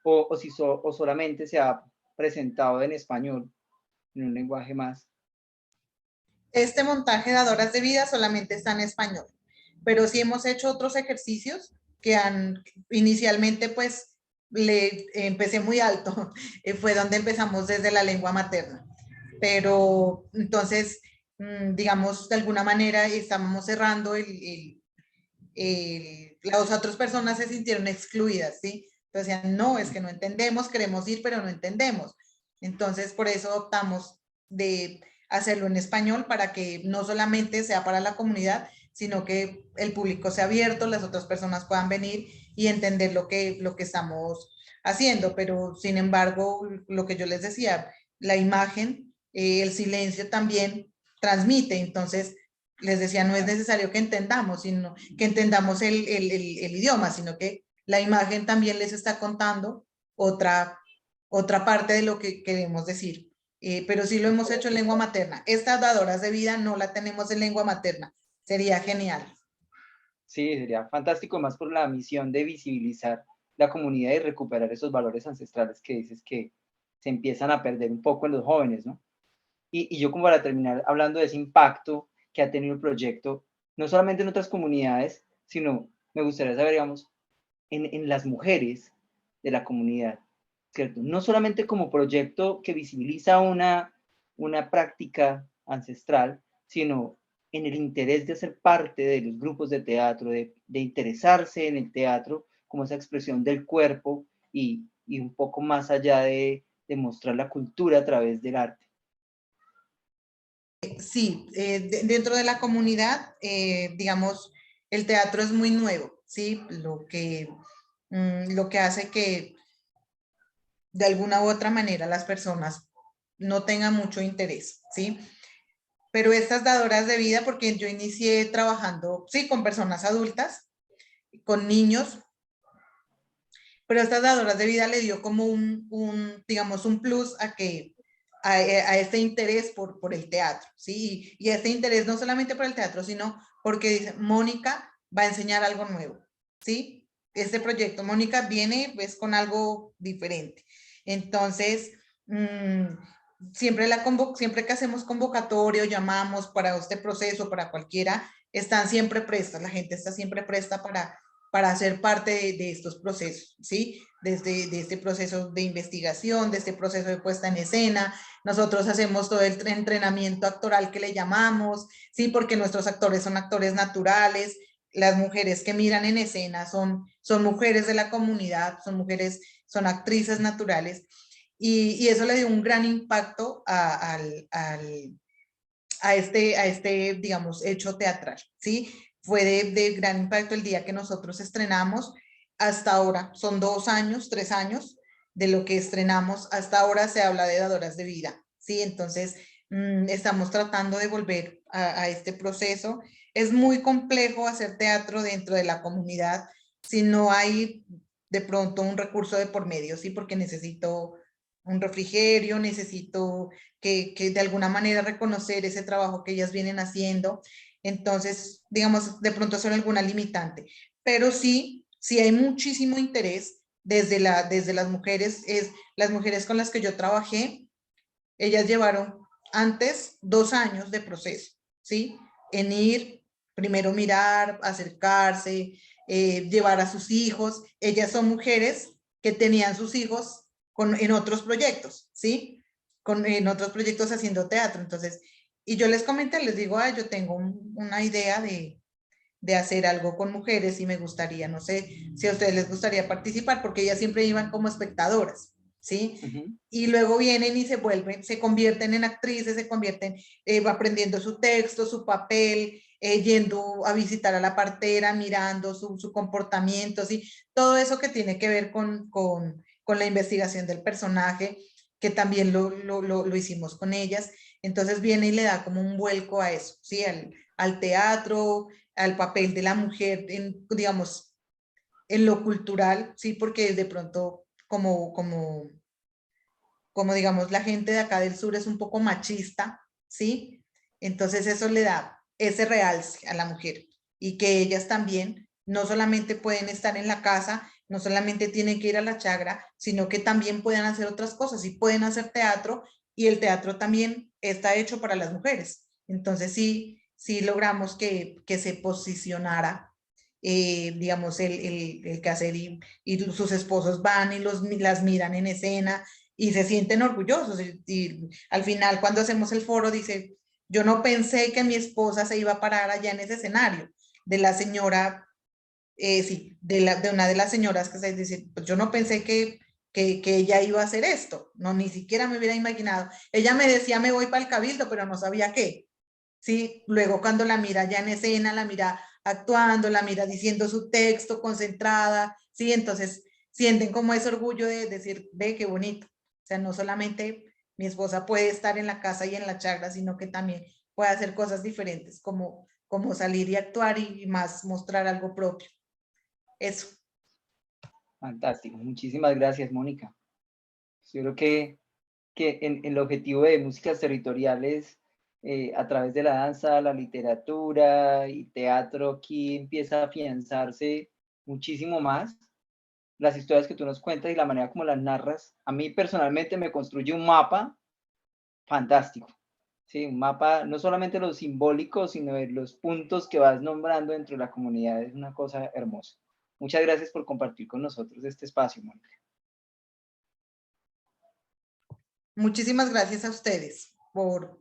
o si solamente se ha presentado en español, en un lenguaje más. Este montaje de Adoras de Vida solamente está en español, pero sí hemos hecho otros ejercicios que inicialmente, pues, empecé muy alto, fue donde empezamos desde la lengua materna, pero entonces, digamos, de alguna manera estábamos cerrando las otras personas se sintieron excluidas, ¿sí? Entonces decían, no, es que no entendemos, queremos ir, pero no entendemos. Entonces, por eso optamos de hacerlo en español para que no solamente sea para la comunidad, sino que el público sea abierto, las otras personas puedan venir y entender lo que estamos haciendo. Pero, sin embargo, lo que yo les decía, la imagen, el silencio también transmite. Entonces, les decía, no es necesario que entendamos, sino que entendamos el idioma, sino que la imagen también les está contando otra parte de lo que queremos decir. Pero sí lo hemos hecho en lengua materna. Estas dadoras de vida no la tenemos en lengua materna. Sería genial. Sí, sería fantástico, más por la misión de visibilizar la comunidad y recuperar esos valores ancestrales que dices que se empiezan a perder un poco en los jóvenes, ¿no? Y yo, como para terminar hablando de ese impacto que ha tenido el proyecto, no solamente en otras comunidades, sino me gustaría saber, digamos, en las mujeres de la comunidad, ¿cierto? No solamente como proyecto que visibiliza una práctica ancestral, sino en el interés de hacer parte de los grupos de teatro, de interesarse en el teatro como esa expresión del cuerpo y un poco más allá de mostrar la cultura a través del arte. Sí, dentro de la comunidad, digamos, el teatro es muy nuevo, ¿sí? Lo que hace que de alguna u otra manera las personas no tengan mucho interés, ¿sí? pero estas dadoras de vida, porque yo inicié trabajando, sí, con personas adultas, con niños, pero estas dadoras de vida le dio como digamos, un plus a este interés por el teatro, ¿sí? Y este interés no solamente por el teatro, sino porque dice, Mónica va a enseñar algo nuevo, ¿sí? Este proyecto, Mónica viene pues con algo diferente. Entonces, siempre que hacemos convocatorio, llamamos para este proceso, para cualquiera, están siempre prestas, la gente está siempre presta para hacer parte de estos procesos, ¿sí? De este proceso de investigación, de este proceso de puesta en escena. Nosotros hacemos todo el entrenamiento actoral que le llamamos, ¿sí? Porque nuestros actores son actores naturales, las mujeres que miran en escena son mujeres de la comunidad, son actrices naturales, y eso le dio un gran impacto a este, digamos, hecho teatral, ¿sí? Fue de gran impacto el día que nosotros estrenamos. Hasta ahora, son 2 años, 3 años de lo que estrenamos. Hasta ahora se habla de dadoras de vida, ¿sí? Entonces, estamos tratando de volver a este proceso. Es muy complejo hacer teatro dentro de la comunidad si no hay de pronto un recurso de por medio, ¿sí? Porque necesito un refrigerio, necesito que de alguna manera reconocer ese trabajo que ellas vienen haciendo. Entonces, digamos, de pronto son alguna limitante, pero sí hay muchísimo interés desde las mujeres, las mujeres con las que yo trabajé, ellas llevaron antes 2 años de proceso, ¿sí? En ir, primero mirar, acercarse, llevar a sus hijos. Ellas son mujeres que tenían sus hijos en otros proyectos, ¿sí? En otros proyectos haciendo teatro. Entonces, y yo les comenté, les digo, yo tengo una idea de hacer algo con mujeres y me gustaría, no sé si a ustedes les gustaría participar, porque ellas siempre iban como espectadoras, ¿sí? Y luego vienen y se convierten en actrices, aprendiendo su texto, su papel, yendo a visitar a la partera, mirando su comportamiento, ¿sí? Todo eso que tiene que ver con la investigación del personaje, que también lo hicimos con ellas. Entonces viene y le da como un vuelco a eso, ¿sí? Al teatro, al papel de la mujer, digamos, en lo cultural, ¿sí? Porque de pronto, como digamos, la gente de acá del sur es un poco machista, ¿sí? Entonces eso le da ese realce a la mujer, y que ellas también no solamente pueden estar en la casa, no solamente tienen que ir a la chagra, sino que también pueden hacer otras cosas y pueden hacer teatro, y el teatro también está hecho para las mujeres. Entonces sí logramos que se posicionara, digamos, el quehacer, y sus esposos van y las miran en escena y se sienten orgullosos. Y al final, cuando hacemos el foro, dice, yo no pensé que mi esposa se iba a parar allá en ese escenario. De la señora, sí, de una de las señoras que se dice, pues yo no pensé que ella iba a hacer esto, no, ni siquiera me hubiera imaginado. Ella me decía, me voy para el cabildo, pero no sabía qué. Sí, luego cuando la mira ya en escena, la mira actuando, la mira diciendo su texto, concentrada, sí, entonces sienten como ese orgullo de decir, ve qué bonito. O sea, no solamente mi esposa puede estar en la casa y en la chagra, sino que también puede hacer cosas diferentes, como salir y actuar, y más mostrar algo propio. Eso. Fantástico, muchísimas gracias, Mónica. Yo creo que en el objetivo de Músicas Territoriales, a través de la danza, la literatura y teatro, aquí empieza a afianzarse muchísimo más. Las historias que tú nos cuentas y la manera como las narras, a mí personalmente me construye un mapa fantástico. Sí, un mapa, no solamente lo simbólico, sino de los puntos que vas nombrando dentro de la comunidad. Es una cosa hermosa. Muchas gracias por compartir con nosotros este espacio, Mónica. Muchísimas gracias a ustedes por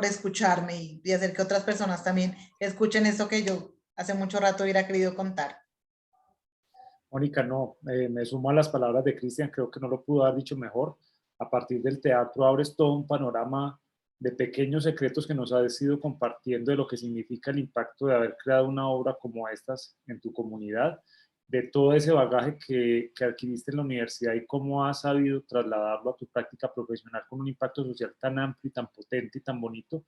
escucharme, y hacer que otras personas también escuchen esto que yo hace mucho rato hubiera querido contar. Mónica, no, me sumo a las palabras de Cristian, creo que no lo pudo haber dicho mejor. A partir del teatro abres todo un panorama de pequeños secretos que nos has ido compartiendo de lo que significa el impacto de haber creado una obra como estas en tu comunidad, de todo ese bagaje que adquiriste en la universidad y cómo has sabido trasladarlo a tu práctica profesional con un impacto social tan amplio y tan potente y tan bonito.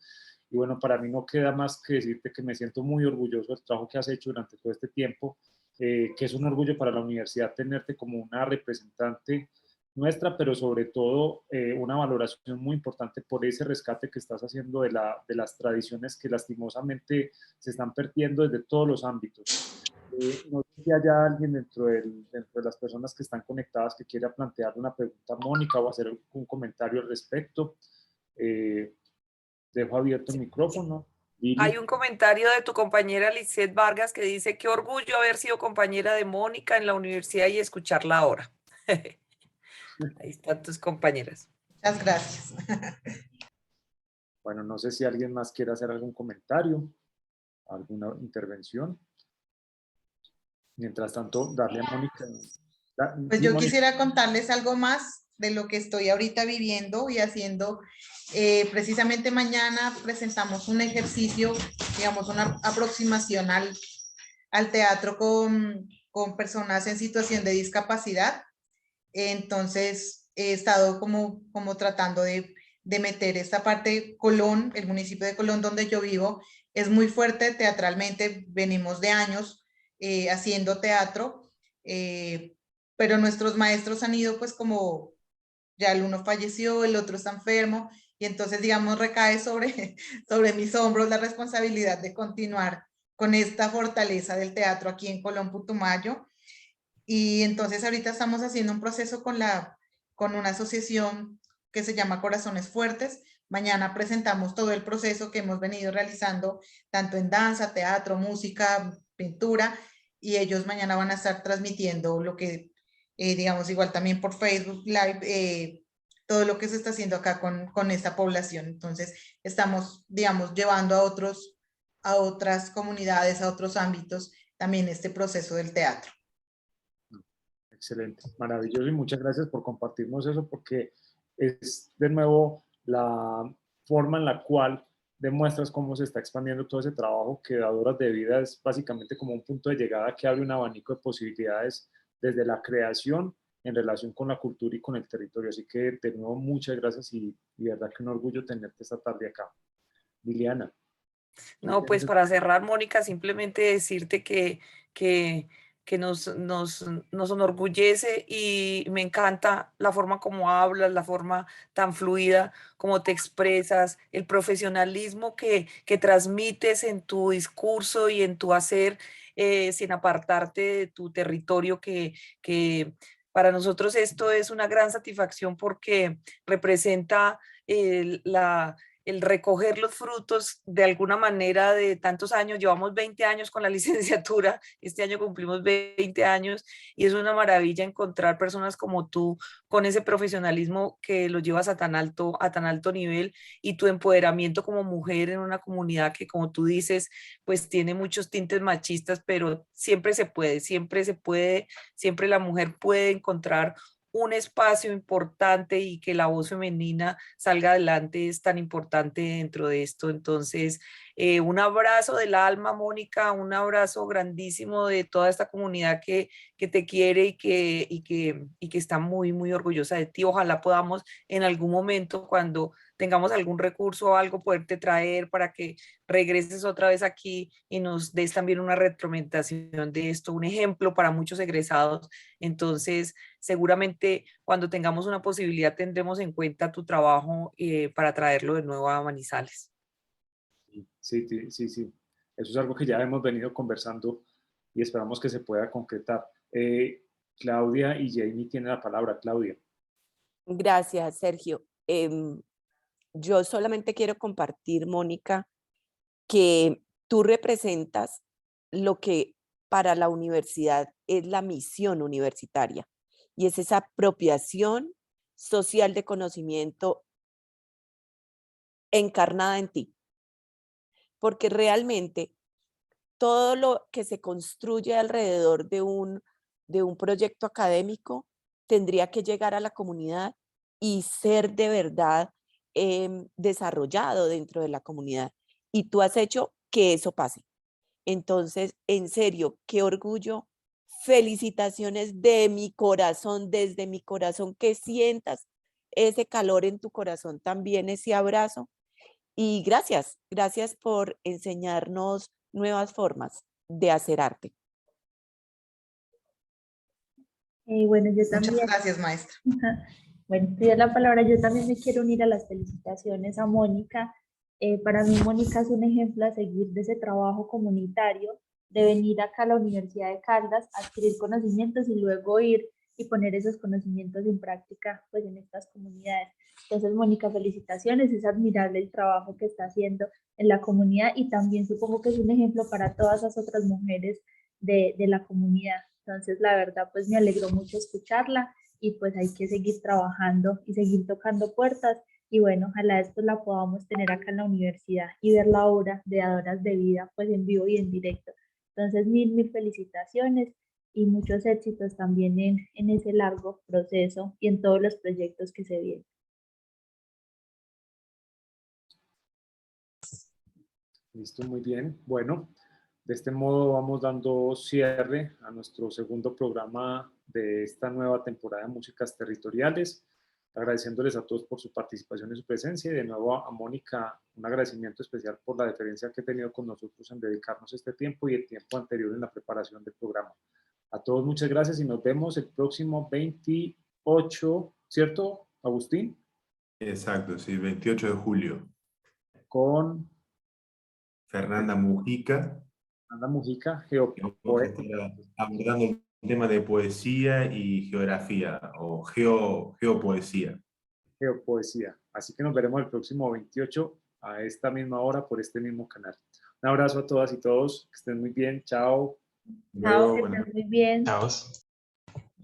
Y bueno, para mí no queda más que decirte que me siento muy orgulloso del trabajo que has hecho durante todo este tiempo, que es un orgullo para la universidad tenerte como una representante nuestra, pero sobre todo una valoración muy importante por ese rescate que estás haciendo de las tradiciones que lastimosamente se están perdiendo desde todos los ámbitos. No sé si haya alguien dentro de las personas que están conectadas que quiera plantear una pregunta a Mónica o hacer un comentario al respecto. Dejo abierto el micrófono. Lili. Hay un comentario de tu compañera Lisette Vargas que dice: qué orgullo haber sido compañera de Mónica en la universidad y escucharla ahora. Ahí están tus compañeras. Muchas gracias. Bueno, no sé si alguien más quiere hacer algún comentario, alguna intervención. Mientras tanto, darle a Mónica. Pues yo quisiera contarles algo más de lo que estoy ahorita viviendo y haciendo. Precisamente mañana presentamos un ejercicio, digamos, una aproximación al teatro con personas en situación de discapacidad. Entonces, he estado como tratando de meter esta parte. Colón, el municipio de Colón donde yo vivo, es muy fuerte teatralmente, venimos de años haciendo teatro, pero nuestros maestros han ido pues como, ya el uno falleció, el otro está enfermo, y entonces digamos recae sobre mis hombros la responsabilidad de continuar con esta fortaleza del teatro aquí en Colón, Putumayo. Y entonces ahorita estamos haciendo un proceso con una asociación que se llama Corazones Fuertes. Mañana presentamos todo el proceso que hemos venido realizando, tanto en danza, teatro, música, pintura, y ellos mañana van a estar transmitiendo lo que, digamos, igual también por Facebook Live, todo lo que se está haciendo acá con esta población. Entonces estamos, digamos, llevando a otras comunidades, a otros ámbitos, también este proceso del teatro. Excelente, maravilloso, y muchas gracias por compartirnos eso, porque es de nuevo la forma en la cual demuestras cómo se está expandiendo todo ese trabajo, que Dadoras de Vida es básicamente como un punto de llegada que abre un abanico de posibilidades desde la creación en relación con la cultura y con el territorio. Así que de nuevo muchas gracias y de verdad que un orgullo tenerte esta tarde acá. Liliana. No, pues para cerrar, Mónica, simplemente decirte que nos enorgullece y me encanta la forma como hablas, la forma tan fluida como te expresas, el profesionalismo que transmites en tu discurso y en tu hacer, sin apartarte de tu territorio, que para nosotros esto es una gran satisfacción porque representa el recoger los frutos de alguna manera de tantos años. Llevamos 20 años con la licenciatura, este año cumplimos 20 años y es una maravilla encontrar personas como tú con ese profesionalismo que lo llevas a tan alto nivel, y tu empoderamiento como mujer en una comunidad que, como tú dices, pues tiene muchos tintes machistas, pero siempre se puede, siempre la mujer puede encontrar un espacio importante, y que la voz femenina salga adelante es tan importante dentro de esto. Entonces, un abrazo del alma, Mónica, un abrazo grandísimo de toda esta comunidad que te quiere y que está muy, muy orgullosa de ti. Ojalá podamos en algún momento, cuando tengamos algún recurso o algo, poderte traer para que regreses otra vez aquí y nos des también una retroalimentación de esto, un ejemplo para muchos egresados. Entonces, seguramente cuando tengamos una posibilidad tendremos en cuenta tu trabajo para traerlo de nuevo a Manizales. Sí. Eso es algo que ya hemos venido conversando y esperamos que se pueda concretar. Claudia y Jamie tienen la palabra. Claudia. Gracias, Sergio. Yo solamente quiero compartir, Mónica, que tú representas lo que para la universidad es la misión universitaria, y es esa apropiación social de conocimiento encarnada en ti. Porque realmente todo lo que se construye alrededor de un proyecto académico tendría que llegar a la comunidad y ser de verdad desarrollado dentro de la comunidad. Y tú has hecho que eso pase. Entonces, en serio, qué orgullo Felicitaciones de mi corazón, desde mi corazón, que sientas ese calor en tu corazón también, ese abrazo. Y gracias, gracias por enseñarnos nuevas formas de hacer arte. Bueno, yo Muchas también, gracias, maestra. bueno, pido la palabra, yo también me quiero unir a las felicitaciones a Mónica. Para mí, Mónica es un ejemplo a seguir de ese trabajo comunitario, de venir acá a la Universidad de Caldas, adquirir conocimientos y luego ir y poner esos conocimientos en práctica pues en estas comunidades. Entonces, Mónica, felicitaciones, es admirable el trabajo que está haciendo en la comunidad y también supongo que es un ejemplo para todas las otras mujeres de la comunidad. Entonces, la verdad, pues me alegró mucho escucharla y pues hay que seguir trabajando y seguir tocando puertas y bueno, ojalá después la podamos tener acá en la universidad y ver la obra de Dadoras de Vida pues en vivo y en directo. Entonces, mil felicitaciones y muchos éxitos también en ese largo proceso y en todos los proyectos que se vienen. Listo, muy bien. Bueno, de este modo vamos dando cierre a nuestro segundo programa de esta nueva temporada de Músicas Territoriales, agradeciéndoles a todos por su participación y su presencia, y de nuevo a Mónica un agradecimiento especial por la deferencia que ha tenido con nosotros en dedicarnos este tiempo y el tiempo anterior en la preparación del programa. A todos muchas gracias y nos vemos el próximo 28, ¿cierto, Agustín? Exacto, sí, 28 de julio. Con Fernanda Mujica. Fernanda Mujica, Vamos a estar abordando el tema de poesía y geografía, o geopoesía. Geopoesía. Así que nos veremos el próximo 28 a esta misma hora por este mismo canal. Un abrazo a todas y todos, que estén muy bien, chao. Chao, que estén muy bien. Chao.